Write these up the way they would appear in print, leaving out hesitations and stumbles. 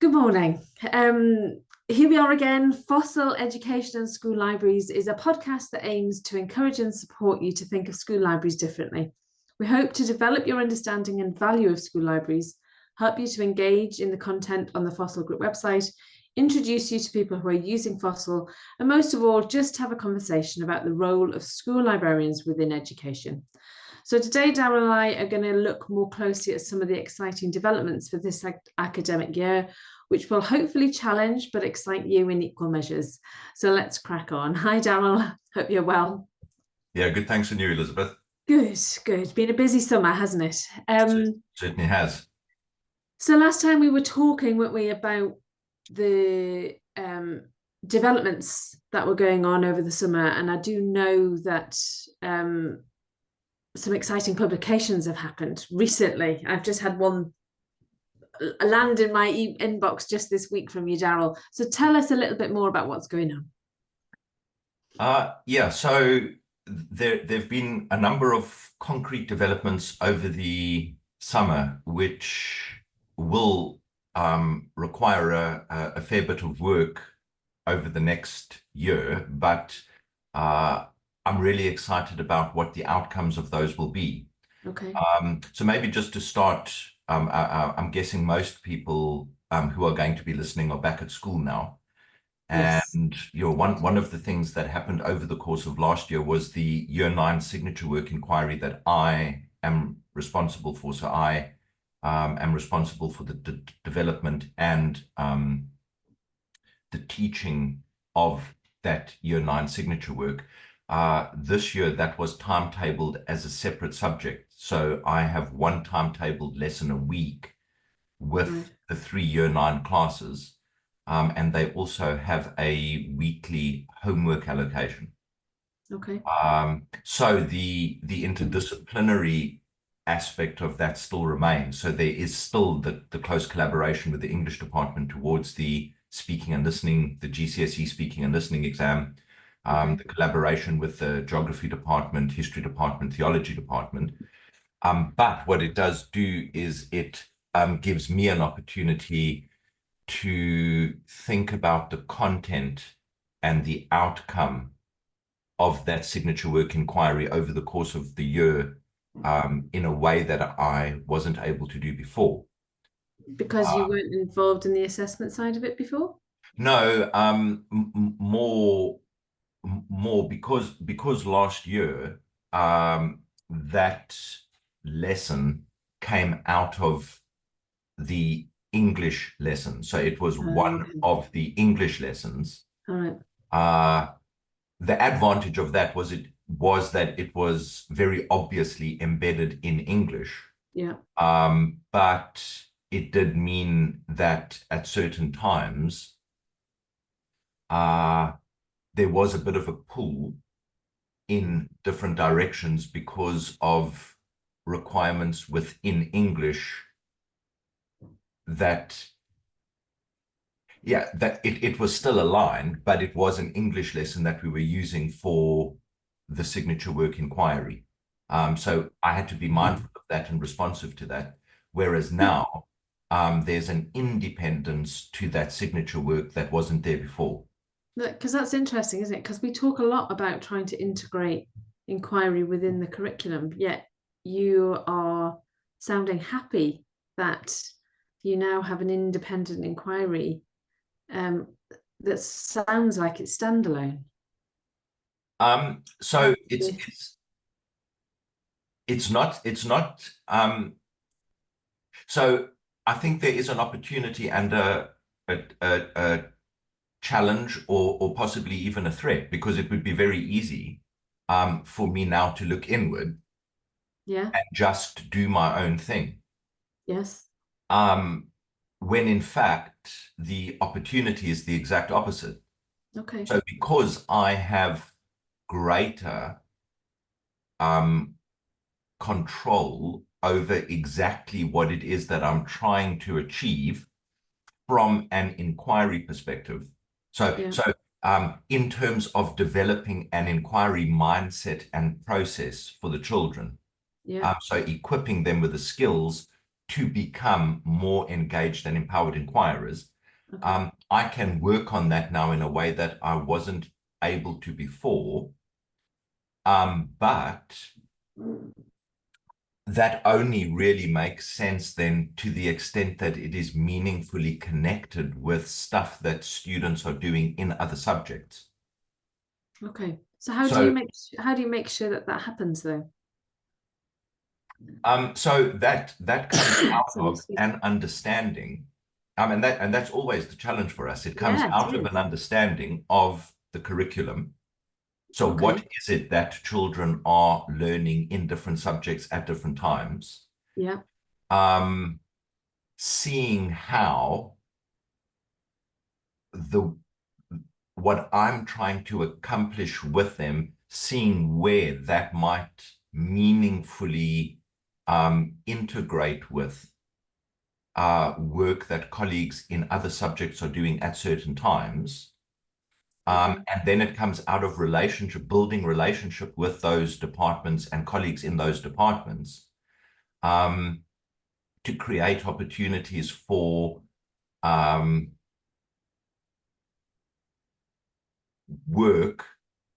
Good morning. Here we are again. FOSIL Education and School Libraries is a podcast that aims to encourage and support you to think of school libraries differently. We hope to develop your understanding and value of school libraries, help you to engage in the content on the FOSIL Group website, introduce you to people who are using FOSIL, and most of all, just have a conversation about the role of school librarians within education. So today, Darryl and I are going to look more closely at some of the exciting developments for this academic year, which will hopefully challenge but excite you in equal measures. So let's crack on. Hi, Darryl. Hope you're well. Yeah, good. Thanks to you, Elizabeth. Good, good. Been a busy summer, hasn't it? Certainly has. So last time we were talking, weren't we, about the developments that were going on over the summer, and I do know that some exciting publications have happened recently. I've just had one land in my inbox just this week from you, Darryl. So tell us a little bit more about what's going on. Yeah, so there've been a number of concrete developments over the summer, which will require a fair bit of work over the next year, but I'm really excited about what the outcomes of those will be. Okay. So maybe just to start, I'm guessing most people who are going to be listening are back at school now. Yes. And one of the things that happened over the course of last year was the Year 9 signature work inquiry that I am responsible for. So I am responsible for the development and the teaching of that Year 9 signature work. This year, that was timetabled as a separate subject. So I have one timetabled lesson a week with the 3 Year 9 classes. And they also have a weekly homework allocation. Okay. So the interdisciplinary aspect of that still remains. So there is still the close collaboration with the English department towards the speaking and listening, the GCSE speaking and listening exam, the collaboration with the geography department, history department, theology department. But what it does do is it gives me an opportunity to think about the content and the outcome of that signature work inquiry over the course of the year in a way that I wasn't able to do before. Because you weren't involved in the assessment side of it before? No, more because last year that lesson came out of the English lesson. So it was one of the English lessons. All right. The advantage of that was that it was very obviously embedded in English. Yeah. But it did mean that at certain times there was a bit of a pull in different directions because of requirements within English that it was still aligned, but it was an English lesson that we were using for the signature work inquiry. So I had to be mindful of that and responsive to that. Whereas now there's an independence to that signature work that wasn't there before. Because that's interesting, isn't it? Because we talk a lot about trying to integrate inquiry within the curriculum, yet you are sounding happy that you now have an independent inquiry that sounds like it's standalone. So it's not so I think there is an opportunity and a challenge or possibly even a threat, because it would be very easy for me now to look inward and just do my own thing. Yes. When in fact the opportunity is the exact opposite. Okay. So because I have greater control over exactly what it is that I'm trying to achieve from an inquiry perspective. So in terms of developing an inquiry mindset and process for the children, so equipping them with the skills to become more engaged and empowered inquirers, Okay. I can work on that now in a way that I wasn't able to before. But that only really makes sense then to the extent that it is meaningfully connected with stuff that students are doing in other subjects. Okay. So So, how do you make sure that that happens though? so that comes out Sorry, of excuse me. an understanding, and that's always the challenge for us. It comes Yeah, out it of an is. understanding of the curriculum. So, what Okay. is it that children are learning in different subjects at different times? Yeah. Um, Seeing how the what I'm trying to accomplish with them, seeing where that might meaningfully integrate with work that colleagues in other subjects are doing at certain times. Okay. And then it comes out of relationship, building relationship with those departments and colleagues in those departments, um, to create opportunities for um, work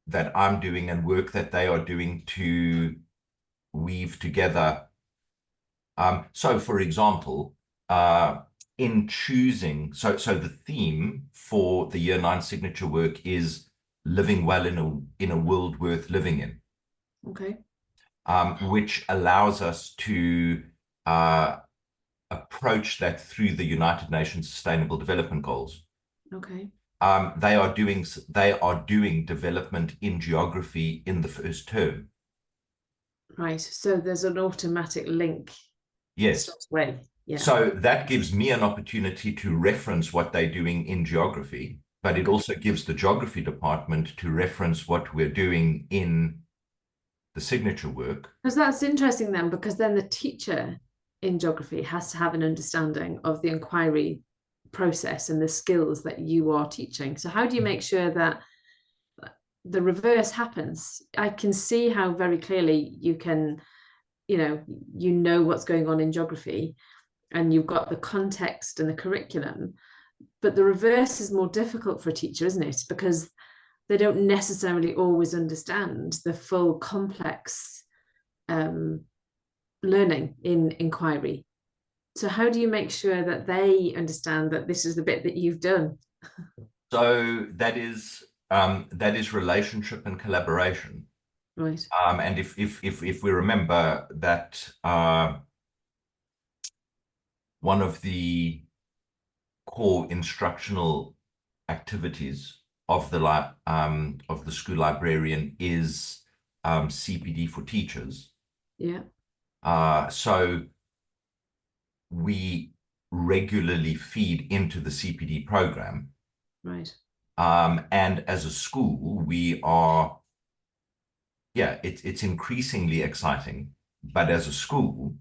that I'm doing and work that they are doing to weave together. So, for example, in choosing, so the theme for the Year 9 signature work is living well in a world worth living in, Okay. which allows us to uh, approach that through the United Nations Sustainable Development Goals. Okay. They are doing development in geography in the first term. Right. So there's an automatic link straight Yes. away. Yeah. So that gives me an opportunity to reference what they're doing in geography, but it Okay. also gives the geography department to reference what we're doing in the signature work. Because that's interesting then, because then the teacher in geography has to have an understanding of the inquiry process and the skills that you are teaching. So how do you make sure that the reverse happens? I can see how very clearly you can, you know what's going on in geography and you've got the context and the curriculum, but the reverse is more difficult for a teacher, isn't it? Because they don't necessarily always understand the full complex um, learning in inquiry. So how do you make sure that they understand that this is the bit that you've done? So that is relationship and collaboration. Right. And if we remember that one of the core instructional activities of the school librarian is CPD for teachers. Yeah. So we regularly feed into the CPD program. Right. And as a school, we are, yeah, it's increasingly exciting. But as a school,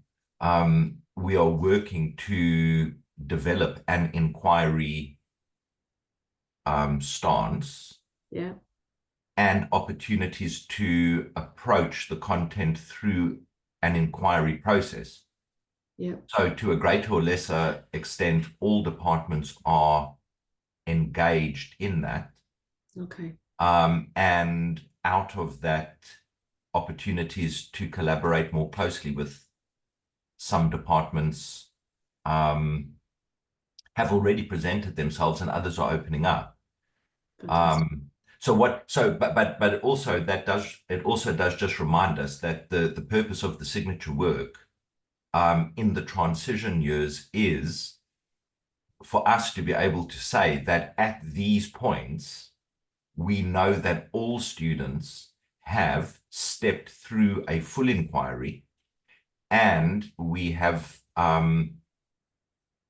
we are working to develop an inquiry stance Yeah. and opportunities to approach the content through an inquiry process. Yeah. So, to a greater or lesser extent, all departments are engaged in that. Okay. And out of that, opportunities to collaborate more closely with some departments have already presented themselves and others are opening up. Fantastic. But also it also does just remind us that the purpose of the signature work in the transition years is for us to be able to say that at these points, we know that all students have stepped through a full inquiry and we have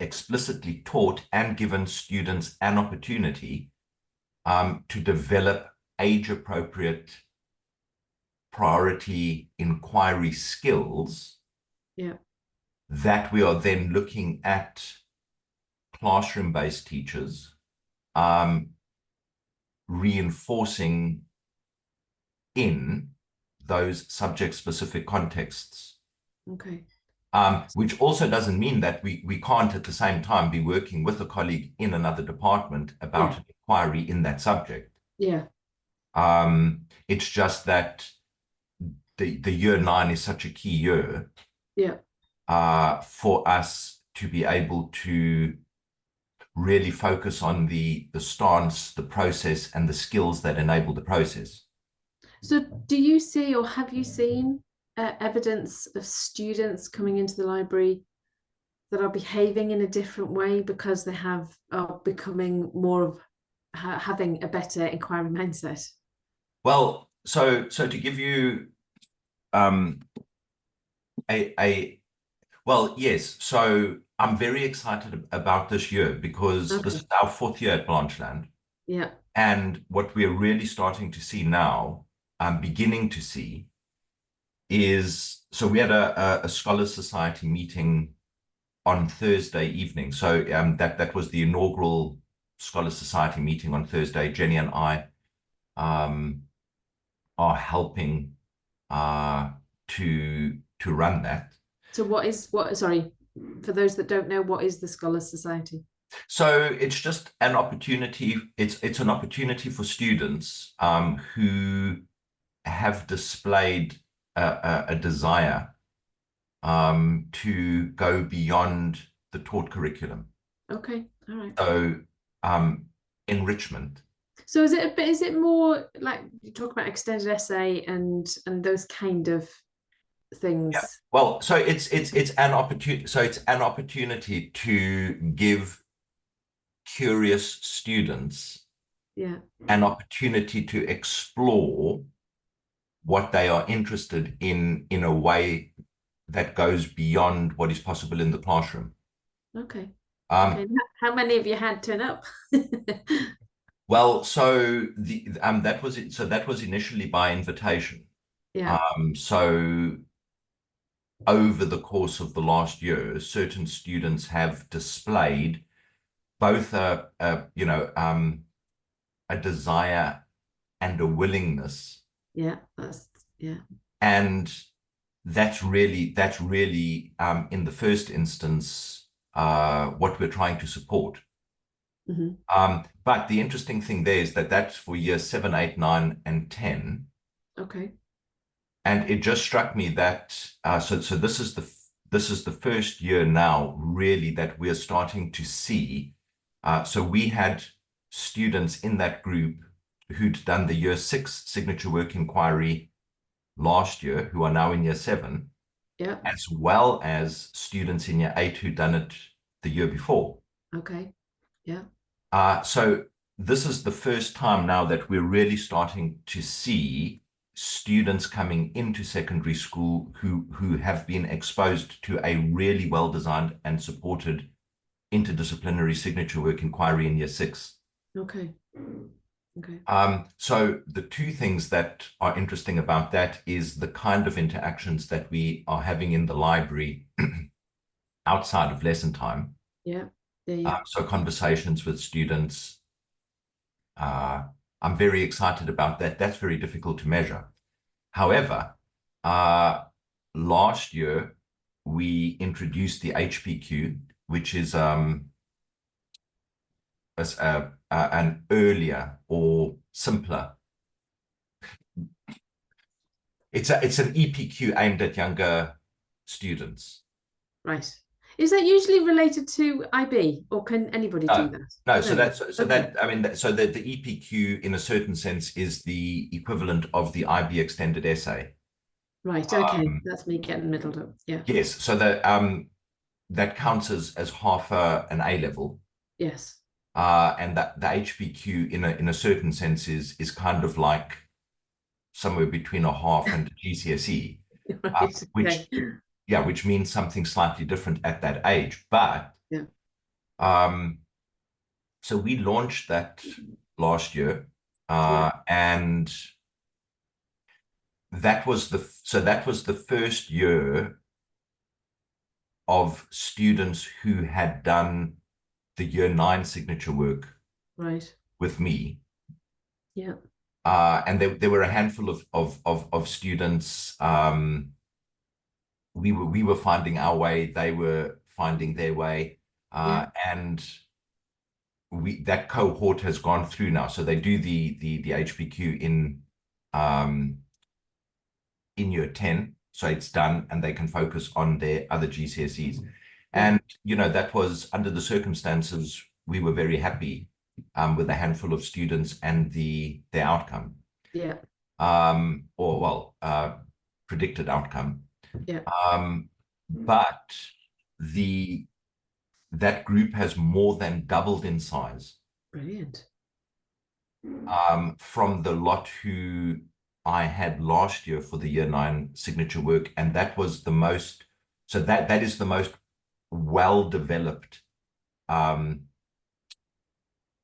explicitly taught and given students an opportunity to develop age-appropriate priority inquiry skills Yeah. that we are then looking at classroom-based teachers reinforcing in those subject-specific contexts. Okay. which also doesn't mean that we can't at the same time be working with a colleague in another department about an inquiry in that subject. Yeah. It's just that the year 9 is such a key year for us to be able to really focus on the stance, the process, and the skills that enable the process. So do you see, or have you seen evidence of students coming into the library that are behaving in a different way because they are becoming more of having a better inquiry mindset? Well, so to give you well, yes. So I'm very excited about this year because this is our 4th year at Blanchland. Yeah. And what we're really starting to see now, I'm beginning to see, is so we had a Scholars Society meeting on Thursday evening. So that was the inaugural Scholars Society meeting on Thursday. Jenny and I are helping to run that. So sorry, for those that don't know, what is the Scholars Society? So it's just an opportunity. It's an opportunity for students who have displayed a desire to go beyond the taught curriculum. Okay, all right. So enrichment. So is it more like you talk about extended essay and those kind of things? Yeah. Well, so it's an opportunity. So it's an opportunity to give curious students an opportunity to explore what they are interested in a way that goes beyond what is possible in the classroom. Okay. Okay. How many of you had turn up? Well, so that was it. So that was initially by invitation. Yeah. So over the course of the last year, certain students have displayed both a desire and a willingness. Yeah, and that's really in the first instance what we're trying to support. But the interesting thing there is that that's for year 7, 8, 9, and 10. Okay. And it just struck me that so this is the first year now really that we're starting to see. So we had students in that group who'd done the year 6 signature work inquiry last year, who are now in year 7, as well as students in year 8 who'd done it the year before. Okay. Yeah. So this is the first time now that we're really starting to see students coming into secondary school who have been exposed to a really well-designed and supported interdisciplinary signature work inquiry in year 6. Okay. Okay. So the two things that are interesting about that is the kind of interactions that we are having in the library outside of lesson time. Yeah. So conversations with students. I'm very excited about that. That's very difficult to measure. However, last year we introduced the HPQ, which is an earlier or simpler. It's an EPQ aimed at younger students. Right. Is that usually related to IB, or can anybody do that? No, so the EPQ in a certain sense is the equivalent of the IB extended essay. Right. Okay, that's me getting middled up. Yeah. Yes. So that counts as half an A level. Yes. And that the HPQ in a certain sense is kind of like somewhere between a half and a GCSE, Right. which means something slightly different at that age. But so we launched that last year, and that was the first year of students who had done the year 9 signature work with me. Yeah. And there were a handful of students we were finding our way, they were finding their way, and that cohort has gone through now. So they do the HPQ in year 10, so it's done, and they can focus on their other GCSEs. And that was, under the circumstances, we were very happy with a handful of students and their outcome. Predicted outcome. But that group has more than doubled in size. Brilliant. From the lot who I had last year for the year 9 signature work, and that was the most, so that is the most well-developed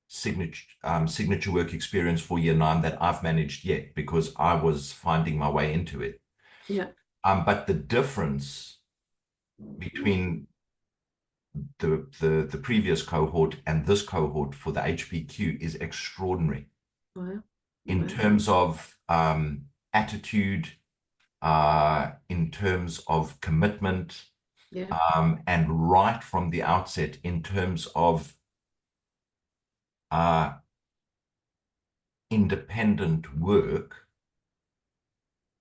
signature work experience for year 9 that I've managed yet, because I was finding my way into it. But the difference between the previous cohort and this cohort for the HPQ is extraordinary. In terms of attitude, in terms of commitment, and right from the outset, in terms of independent work,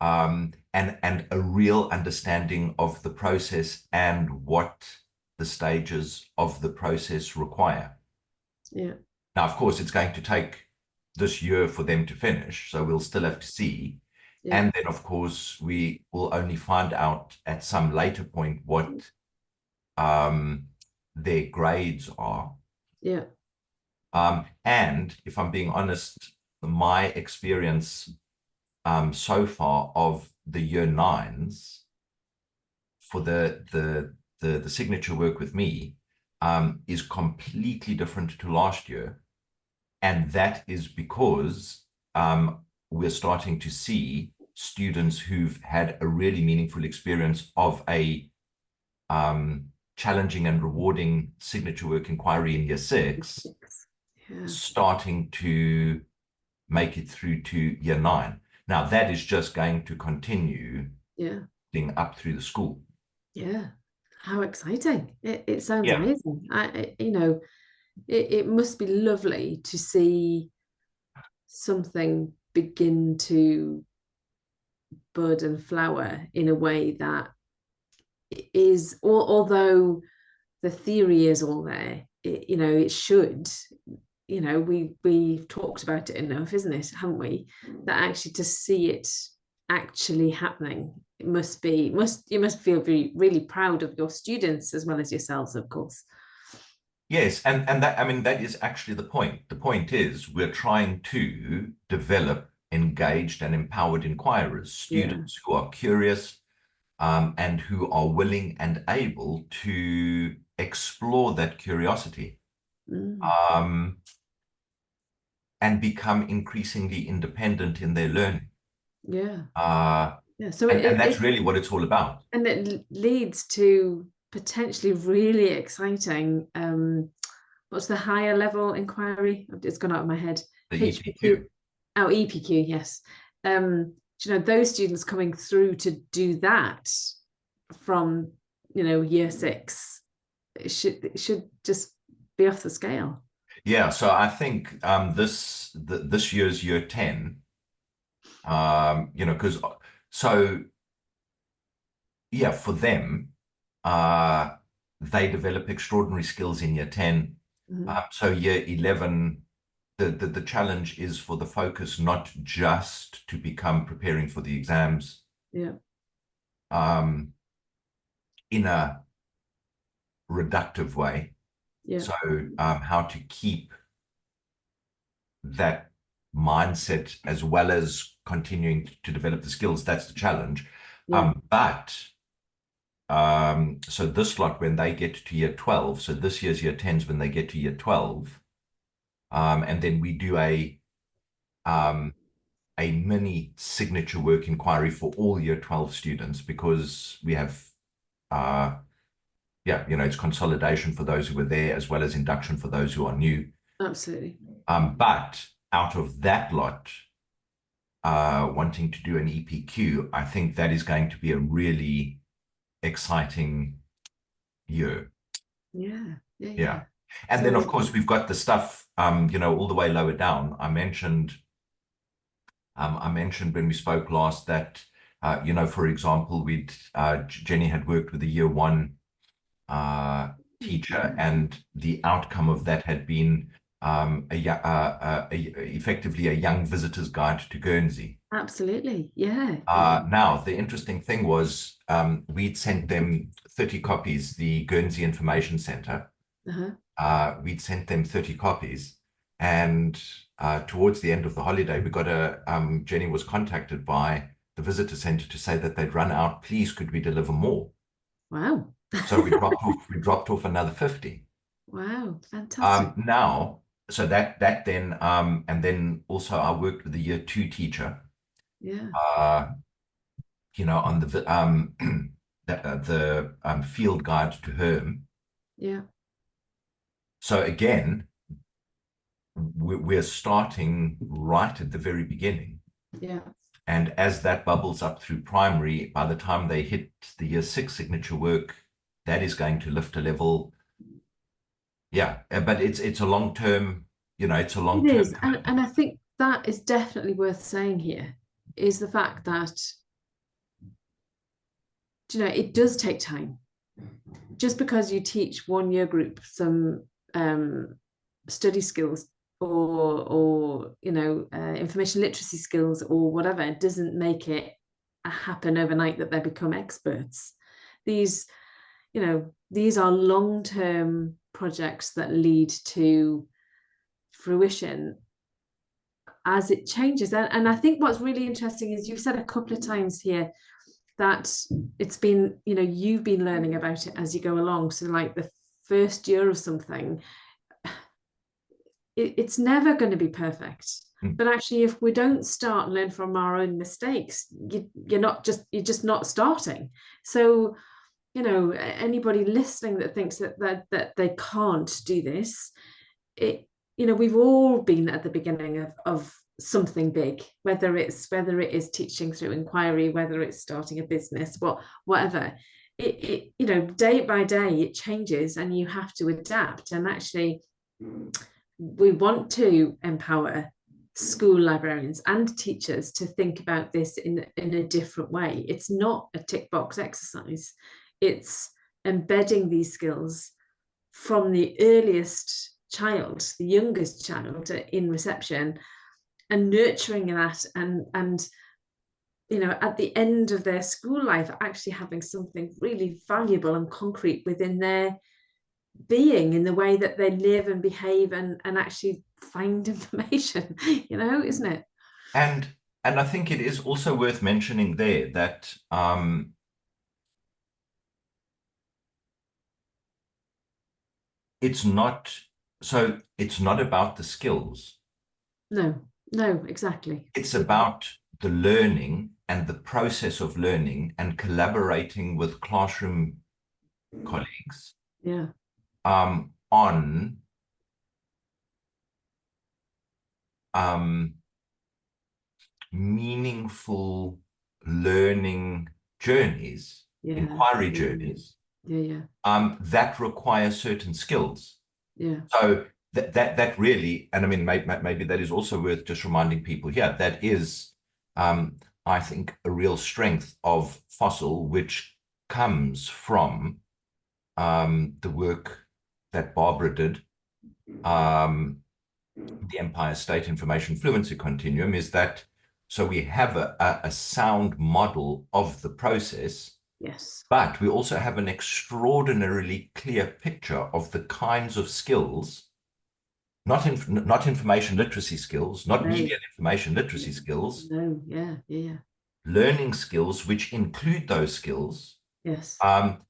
and a real understanding of the process and what the stages of the process require. Now, of course, it's going to take this year for them to finish, so we'll still have to see. And then, of course, we will only find out at some later point what their grades are. And if I'm being honest, my experience so far of the year 9s for the signature work with me is completely different to last year. And that is because we're starting to see students who've had a really meaningful experience of a challenging and rewarding signature work inquiry in year 6 starting to make it through to year 9. Now, that is just going to continue up through the school. How exciting. It sounds amazing. It must be lovely to see something begin to bud and flower in a way that is, although the theory is all there, it should, we've talked about it enough, isn't it, haven't we, that actually to see it actually happening, it you must feel really proud of your students as well as yourselves, of course. Yes, and that, I mean, that is actually the point. The point is we're trying to develop engaged and empowered inquirers, students who are curious and who are willing and able to explore that curiosity and become increasingly independent in their learning. So and that's really what it's all about. And it leads to potentially really exciting, what's the higher level inquiry? It's gone out of my head. The EPQ. Oh, EPQ, yes. Those students coming through to do that from, year 6, it should just be off the scale. So I think this year's year 10, because for them, they develop extraordinary skills in year 10. So year 11, the challenge is for the focus not just to become preparing for the exams in a reductive way. So how to keep that mindset as well as continuing to develop the skills, that's the challenge. So this lot, when they get to year 12, so this year's year 10s, when they get to year 12, and then we do a mini signature work inquiry for all year 12 students, because we have it's consolidation for those who were there as well as induction for those who are new. Absolutely. But out of that lot, wanting to do an EPQ, I think that is going to be a really exciting year. Yeah. Yeah. And then, of So course, we've got the stuff, all the way lower down. I mentioned when we spoke last that, for example, Jenny had worked with a year one teacher, and the outcome of that had been effectively a young visitor's guide to Guernsey. absolutely, yeah. Now, the interesting thing was we'd sent them 30 copies, the Guernsey Information Centre. We'd sent them 30 copies. And towards the end of the holiday, Jenny was contacted by the visitor centre to say that they'd run out. Please, could we deliver more? Wow. So we dropped off another 50. Wow, fantastic. Now, so that then, and then also I worked with a year two teacher, Yeah, on the field guide to Herm. yeah, So again, we're starting right at the very beginning. yeah. And as that bubbles up through primary, by the time they hit the year six signature work, that is going to lift a level. Yeah, but it's a long term, it's a long It term is. And commitment. I think that is definitely worth saying here is the fact that, it does take time. Just because you teach one year group some study skills or information literacy skills or whatever, it doesn't make it happen overnight that they become experts. These are long-term projects that lead to fruition as it changes. And I think what's really interesting is you've said a couple of times here that it's been, you've been learning about it as you go along. So like the first year of something, it's never going to be perfect. But actually, if we don't start and learn from our own mistakes, you're just not starting. So, anybody listening that thinks that they can't do this, we've all been at the beginning of something big, whether it is teaching through inquiry, whether it's starting a business, whatever. Day by day it changes and you have to adapt. And actually, we want to empower school librarians and teachers to think about this in a different way. It's not a tick box exercise. It's embedding these skills from the earliest child, the youngest child in reception, and nurturing that and at the end of their school life actually having something really valuable and concrete within their being, in the way that they live and behave and actually find information, isn't it? And I think it is also worth mentioning there that it's not about the skills. No, exactly. It's about the learning and the process of learning and collaborating with classroom colleagues Yeah. On meaningful learning journeys, inquiry journeys, that require certain skills. So that really, and I mean, maybe that is also worth just reminding people here, that is, I think, a real strength of FOSIL, which comes from the work that Barbara did, the Empire State Information Fluency Continuum, is that so we have a sound model of the process. Yes. But we also have an extraordinarily clear picture of the kinds of skills, not information literacy skills, not media and information literacy skills. No, yeah. Learning skills, which include those skills. Yes.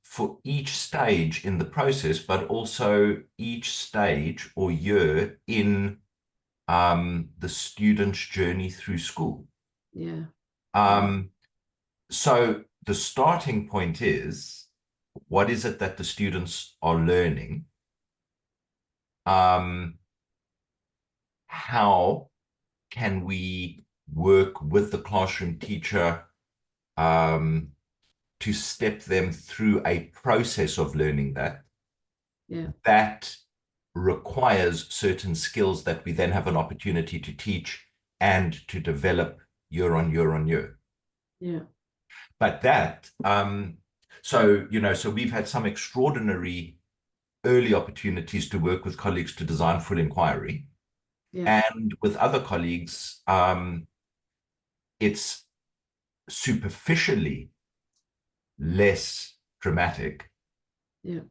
For each stage in the process, but also each stage or year in the student's journey through school. Yeah. So the starting point is, what is it that the students are learning? How can we work with the classroom teacher to to step them through a process of learning that requires certain skills that we then have an opportunity to teach and to develop year on year on year. Yeah. But that, so we've had some extraordinary early opportunities to work with colleagues to design full inquiry. Yeah. And with other colleagues, it's superficially less dramatic. Yeah.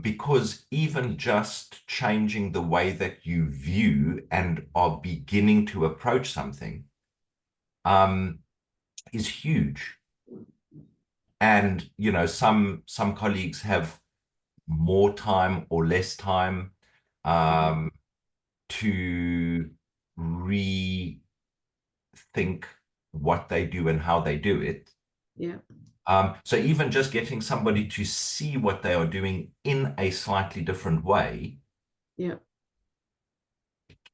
Because even just changing the way that you view and are beginning to approach something is huge. And, some colleagues have more time or less time to rethink what they do and how they do it. Yeah. So even just getting somebody to see what they are doing in a slightly different way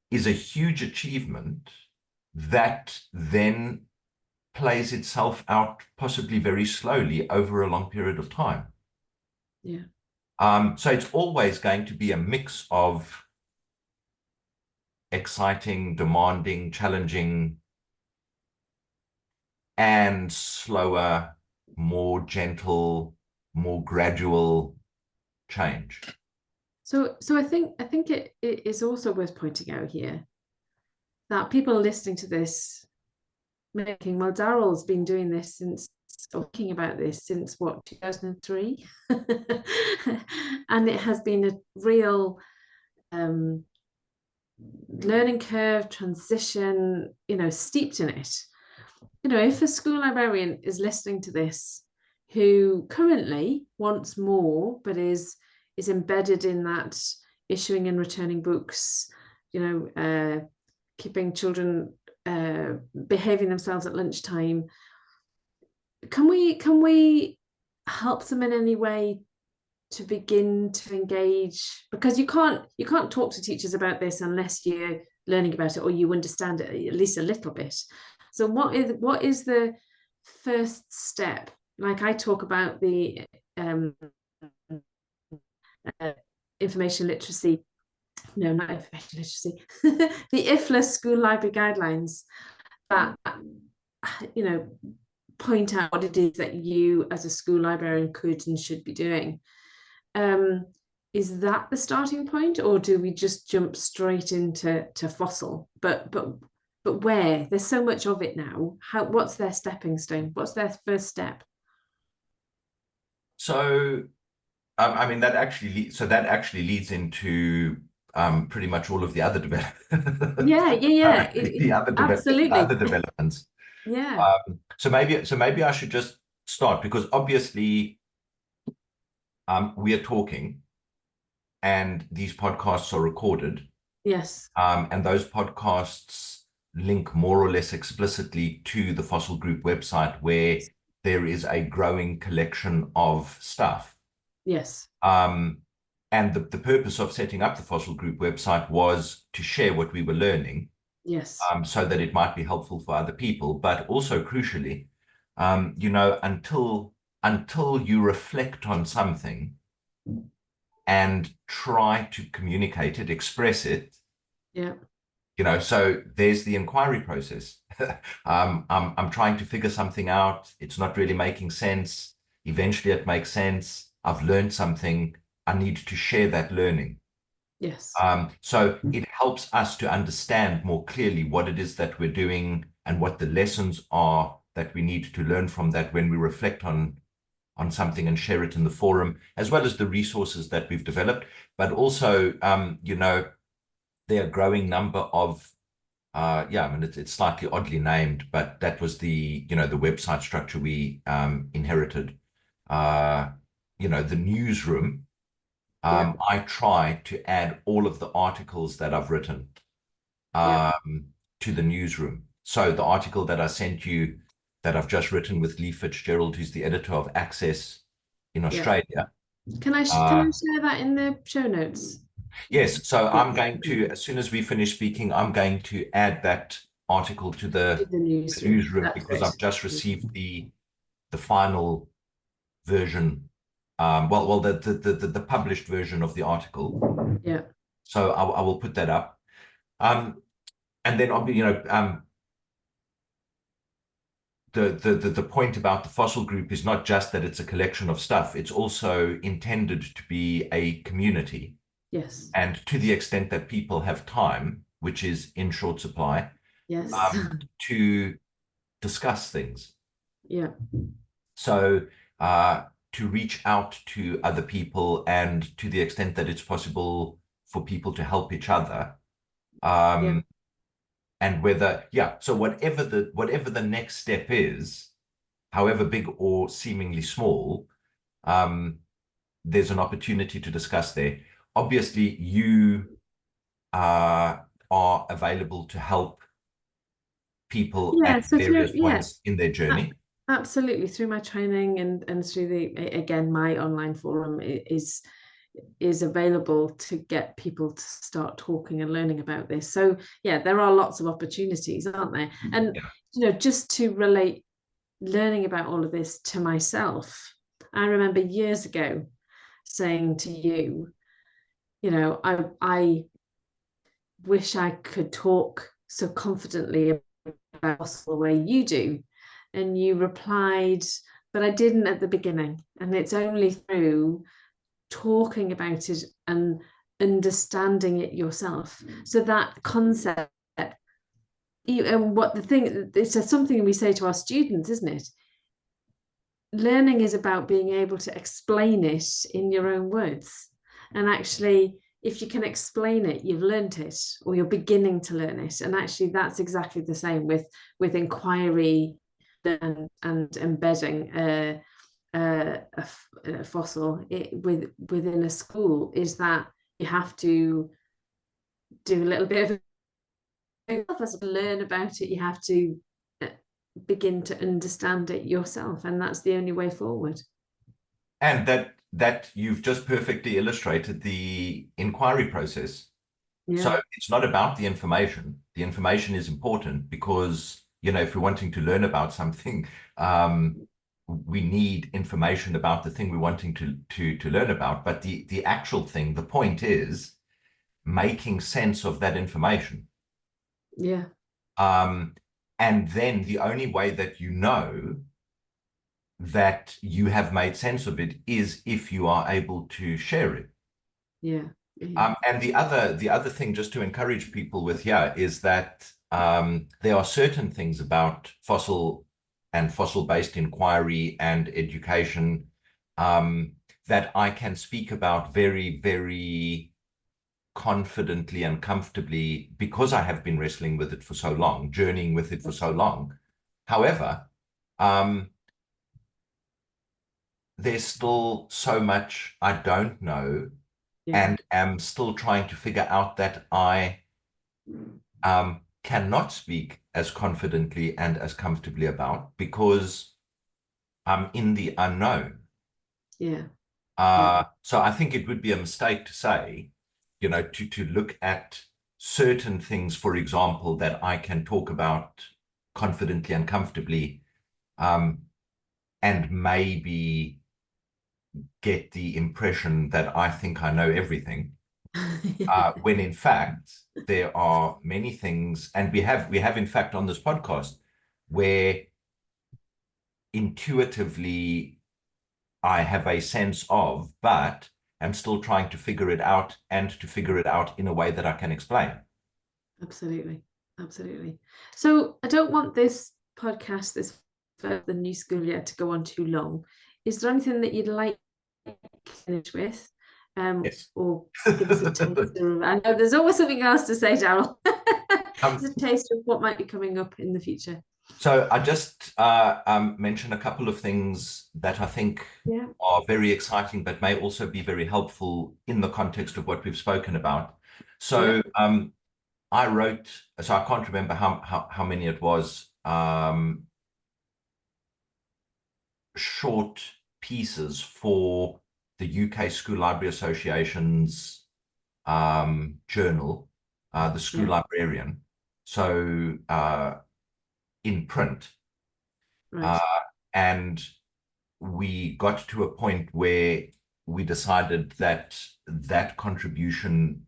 is a huge achievement that then plays itself out possibly very slowly over a long period of time. Yeah. So it's always going to be a mix of exciting, demanding, challenging, and slower, more gentle, more gradual change. So I think it is also worth pointing out here that people listening to this making, well, Darryl's been doing this since, talking about this since what, 2003? And it has been a real learning curve, transition, steeped in it. If a school librarian is listening to this who currently wants more, but is embedded in that issuing and returning books, keeping children behaving themselves at lunchtime, can we help them in any way to begin to engage? Because you can't talk to teachers about this unless you're learning about it or you understand it at least a little bit. So what is the first step? Like I talk about the information literacy, no, not information literacy, the IFLA school library guidelines that point out what it is that you as a school librarian could and should be doing. Is that the starting point, or do we just jump straight into FOSIL? But where? There's so much of it now. What's their stepping stone? What's their first step? So, I mean, that actually leads into pretty much all of the other developments. Yeah. The Absolutely. other developments. Yeah. So maybe I should just start, because obviously we are talking and these podcasts are recorded. Yes. And those podcasts link more or less explicitly to the FOSIL Group website, where there is a growing collection of stuff. Yes. And the purpose of setting up the FOSIL Group website was to share what we were learning. Yes. So that it might be helpful for other people, but also crucially, until you reflect on something and try to communicate it, express it. Yeah. So there's the inquiry process. I'm trying to figure something out. It's not really making sense. Eventually it makes sense. I've learned something. I need to share that learning. Yes. So it helps us to understand more clearly what it is that we're doing and what the lessons are that we need to learn from that when we reflect on something and share it in the forum, as well as the resources that we've developed. But also, there are a growing number of, I mean, it's slightly oddly named, but that was the website structure we inherited. The newsroom. I try to add all of the articles that I've written to the newsroom. So the article that I sent you that I've just written with Lee Fitzgerald, who's the editor of Access in Australia. Can I share that in the show notes? Yes. So I'm going to, as soon as we finish speaking, I'm going to add that article to the newsroom, because I've just received the final version, the published version of the article. Yeah. So I will put that up. And then the point about the FOSIL group is not just that it's a collection of stuff, it's also intended to be a community. Yes. And to the extent that people have time, which is in short supply, Yes. to discuss things. Yeah. So to reach out to other people, and to the extent that it's possible for people to help each other. Yeah. And so whatever the next step is, however big or seemingly small, there's an opportunity to discuss there. Obviously, you are available to help people Yeah. at So various yeah, points in their journey. absolutely, through my training and through again, my online forum is available to get people to start talking and learning about this. So yeah, there are lots of opportunities, aren't there? And just to relate learning about all of this to myself, I remember years ago saying to you, I wish I could talk so confidently about the way you do. And you replied, but I didn't at the beginning. And it's only through talking about it and understanding it yourself. So that concept, and what the thing, it's something we say to our students, isn't it? Learning is about being able to explain it in your own words. And actually, if you can explain it, you've learned it, or you're beginning to learn it. And actually, that's exactly the same with inquiry and embedding a FOSIL within a school, is that you have to do a little bit of learn about it. You have to begin to understand it yourself, and that's the only way forward. And that you've just perfectly illustrated the inquiry process. Yeah. So it's not about the information. The information is important because, if we're wanting to learn about something, we need information about the thing we're wanting to learn about. But the actual thing, the point is making sense of that information. Yeah. And then the only way that you know that you have made sense of it is if you are able to share it. Yeah. Yeah. And the other thing, just to encourage people with here, is that there are certain things about FOSIL and FOSIL-based inquiry and education that I can speak about very, very confidently and comfortably because I have been wrestling with it for so long, journeying with it for so long. However, there's still so much I don't know, and am still trying to figure out that I cannot speak as confidently and as comfortably about because I'm in the unknown. Yeah. So I think it would be a mistake to say, to look at certain things, for example, that I can talk about confidently and comfortably, and maybe get the impression that I think I know everything, when in fact there are many things, and we have in fact on this podcast where intuitively I have a sense of, but I'm still trying to figure it out, and to figure it out in a way that I can explain. Absolutely. Absolutely. So I don't want this podcast, for the new school year, to go on too long. Is there anything that you'd like to finish with? Yes. Or give us a taster. I know there's always something else to say, Darryl. It's a taste of what might be coming up in the future. So I just mention a couple of things that I think are very exciting, but may also be very helpful in the context of what we've spoken about. So I wrote, so I can't remember how many it was, short pieces for the UK School Library Association's journal, the School Librarian. So in print. Right. And we got to a point where we decided that that contribution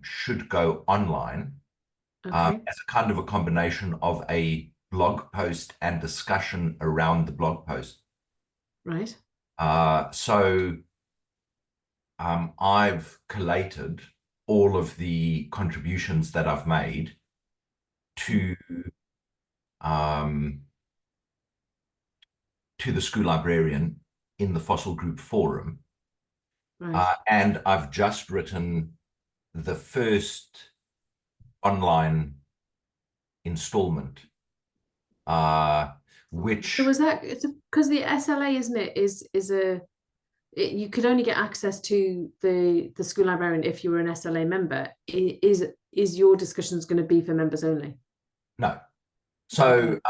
should go online Okay. as a kind of a combination of a blog post and discussion around the blog post. Right. So I've collated all of the contributions that I've made to the school librarian in the FOSIL group forum. Right. And I've just written the first online installment, which So was that because the SLA, isn't it, you could only get access to the school librarian if you were an SLA member. Is your discussions going to be for members only? no. So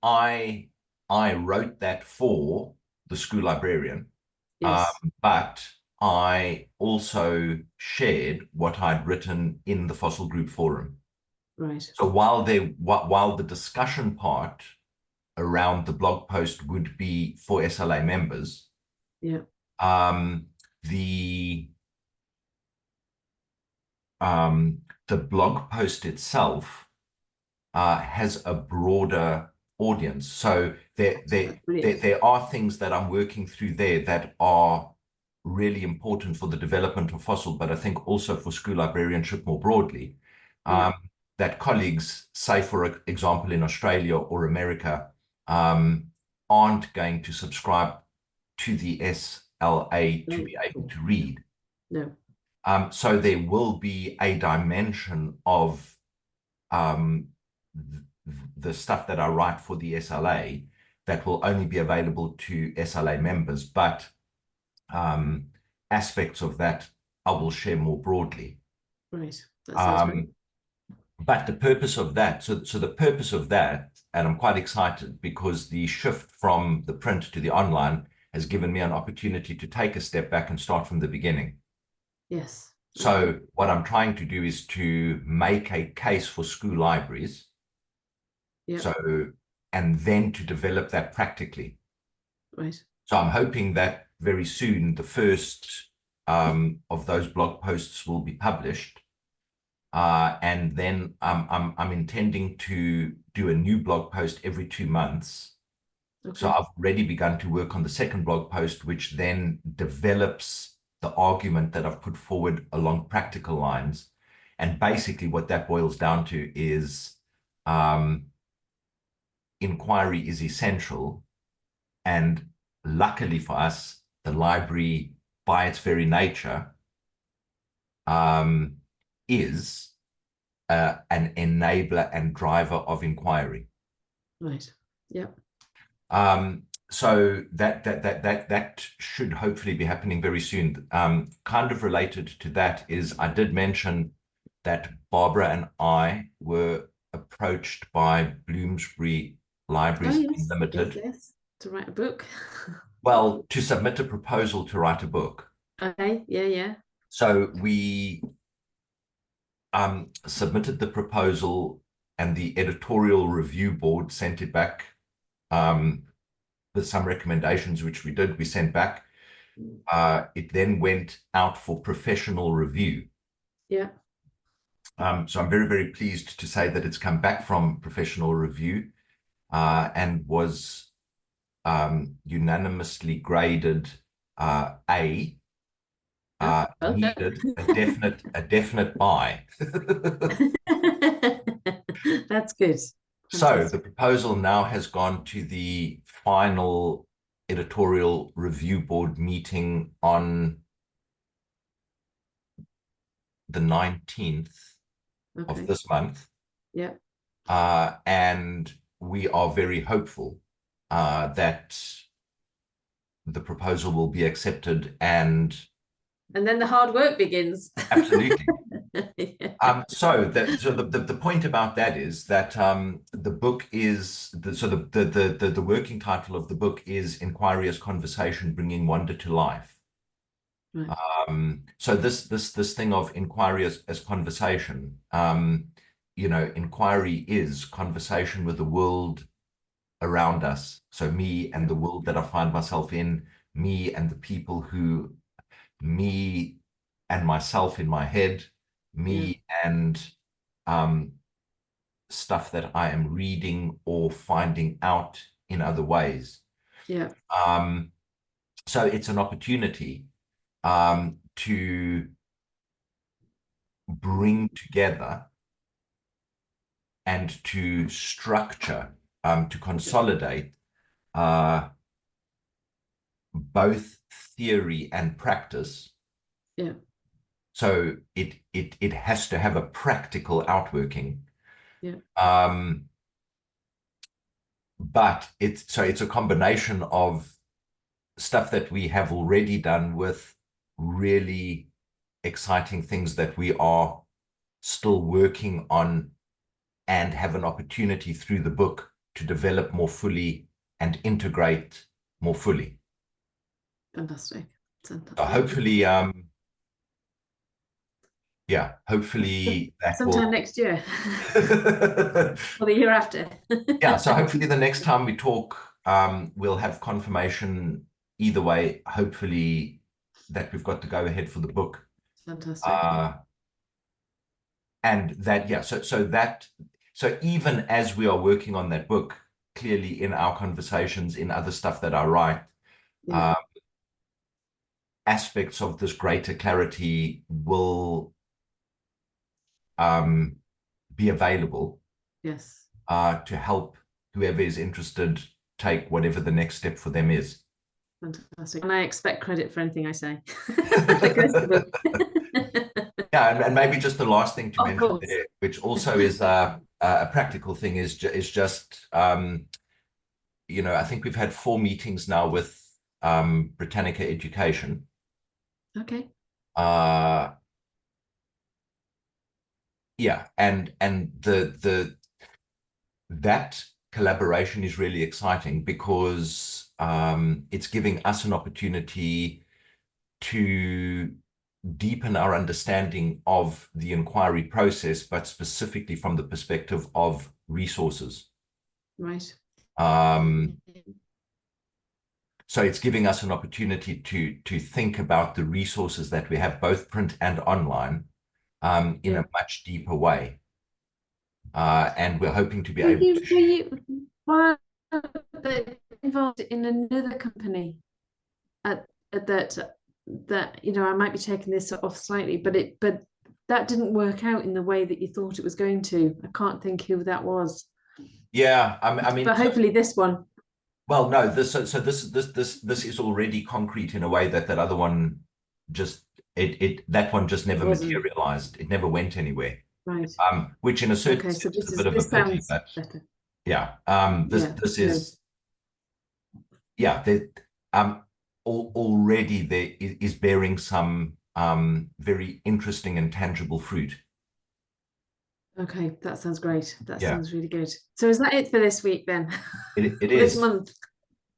I wrote that for the school librarian, Yes. but I also shared what I'd written in the FOSIL group forum. Right. So while the discussion part around the blog post would be for SLA members, Yeah. the the blog post itself has a broader audience. So there are things that I'm working through there that are really important for the development of FOSIL, but I think also for school librarianship more broadly. Yeah. That colleagues, say for example in Australia or America, aren't going to subscribe to the SLA to be able to read. No. So there will be a dimension of the stuff that I write for the SLA that will only be available to SLA members, but aspects of that I will share more broadly. Right. That sounds great. But the purpose of that, so the purpose of that, and I'm quite excited because the shift from the print to the online has given me an opportunity to take a step back and start from the beginning. Yes. So what I'm trying to do is to make a case for school libraries. Yeah. So, and then to develop that practically. Right. So I'm hoping that very soon the first of those blog posts will be published. And then I'm intending to do a new blog post every 2 months. Okay. So I've already begun to work on the second blog post, which then develops the argument that I've put forward along practical lines. And basically what that boils down to is inquiry is essential. And luckily for us, the library, by its very nature, is an enabler and driver of inquiry. Right. Yep. So that should hopefully be happening very soon. Kind of related to that is I did mention that Barbara and I were approached by Bloomsbury Libraries Unlimited. Yes. To write a book. Well, to submit a proposal to write a book. Okay. Yeah. Yeah. So we submitted the proposal and the editorial review board sent it back with some recommendations, which we did. We sent back. It then went out for professional review. Yeah. So I'm very, very pleased to say that it's come back from professional review and was unanimously graded A. Needed a definite buy. That's good. So the proposal now has gone to the final editorial review board meeting on the 19th of this month. Yeah. And we are very hopeful that the proposal will be accepted and then the hard work begins. Absolutely. Yeah. So the point about that is that the book is the working title of the book is Inquiry as Conversation, Bringing Wonder to Life. Right. So this thing of inquiry as conversation, inquiry is conversation with the world around us. So me and the world that I find myself in, me and the people who, me and myself in my head, me and stuff that I am reading or finding out in other ways. Yeah. So it's an opportunity to bring together and to structure, to consolidate both theory and practice. Yeah. So it has to have a practical outworking. Yeah. But it's a combination of stuff that we have already done with really exciting things that we are still working on and have an opportunity through the book to develop more fully and integrate more fully. Fantastic. So hopefully, hopefully that sometime will next year or the year after. Yeah, so hopefully the next time we talk, we'll have confirmation either way, hopefully that we've got to go ahead for the book. Fantastic. And that, so even as we are working on that book, clearly in our conversations, in other stuff that I write, aspects of this greater clarity will be available. Yes. To help whoever is interested take whatever the next step for them is. Fantastic. And I expect credit for anything I say. Yeah, and maybe just the last thing to mention there, which also is a practical thing, is just I think we've had 4 meetings now with Britannica Education. Okay. Yeah, and that collaboration is really exciting because it's giving us an opportunity to deepen our understanding of the inquiry process, but specifically from the perspective of resources. Right. So it's giving us an opportunity to think about the resources that we have, both print and online, in a much deeper way. And we're hoping to be able to. Were you involved in another company at that I might be taking this off slightly, but that didn't work out in the way that you thought it was going to. I can't think who that was. Yeah, I mean, but hopefully this one. Well, no, this is already concrete in a way that other one just that one just never materialized. It never went anywhere. Right. Which in a certain sense is a bit of a pity, but better. Yeah. This is already there is bearing some very interesting and tangible fruit. Okay, that sounds great. That sounds really good. So is that it for this week then? It This is. month.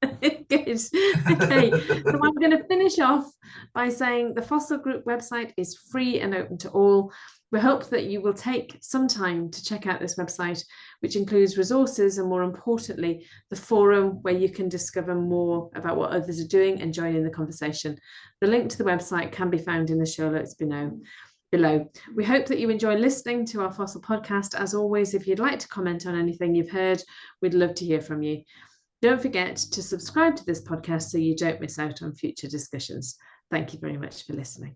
Good. Okay, so I'm going to finish off by saying the FOSIL Group website is free and open to all. We hope that you will take some time to check out this website, which includes resources and, more importantly, the forum where you can discover more about what others are doing and join in the conversation. The link to the website can be found in the show notes below. We hope that you enjoy listening to our FOSIL podcast. As always, if you'd like to comment on anything you've heard, we'd love to hear from you. Don't forget to subscribe to this podcast so you don't miss out on future discussions. Thank you very much for listening.